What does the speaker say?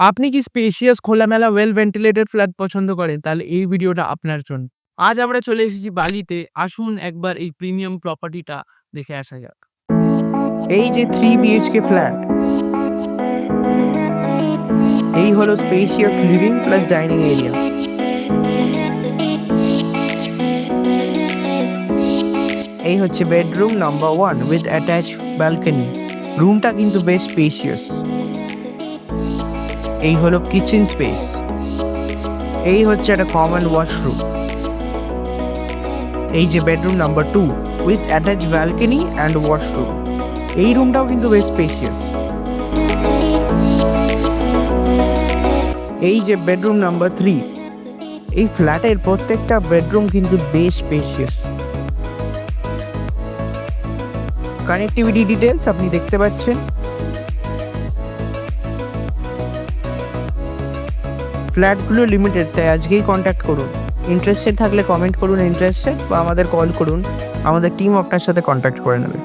আপনি কি স্পেশিয়াস খোলামেলা ওয়েল ভেন্টিলেটেড ফ্ল্যাট পছন্দ করেন? তাহলে এই ভিডিওটা আপনার জন্য। আজ আমরা চলে এসেছি বালিতে। আসুন একবার এই প্রিমিয়াম প্রপার্টিটা দেখে আসা যাক। এই যে 3 বিএইচকে ফ্ল্যাট, এই হলো spacious living plus dining area. এই হচ্ছে bedroom number 1 with attach balcony. রুমটা কিন্তু বেশ স্পেশিয়াস। এই হলো কিচেন স্পেস। এই হচ্ছে একটা কমন ওয়াশরুম। এই যে bedroom number 2 with attach balcony and washroom. এই রুমটাও কিন্তু বেশ স্পেশিয়াস। এই যে বেডরুম নাম্বার 3, এই ফ্ল্যাটের প্রত্যেকটা বেডরুম কিন্তু বেশ স্পেশিয়াস। কানেক্টিভিটি ডিটেলস আপনি দেখতে পাচ্ছেন। ফ্ল্যাটগুলো লিমিটেড, তাই আজকেই কন্ট্যাক্ট করুন। ইন্টারেস্টেড থাকলে কমেন্ট করুন ইন্টারেস্টেড, বা আমাদের কল করুন, আমাদের টিম আপনার সাথে কন্ট্যাক্ট করে নেবে।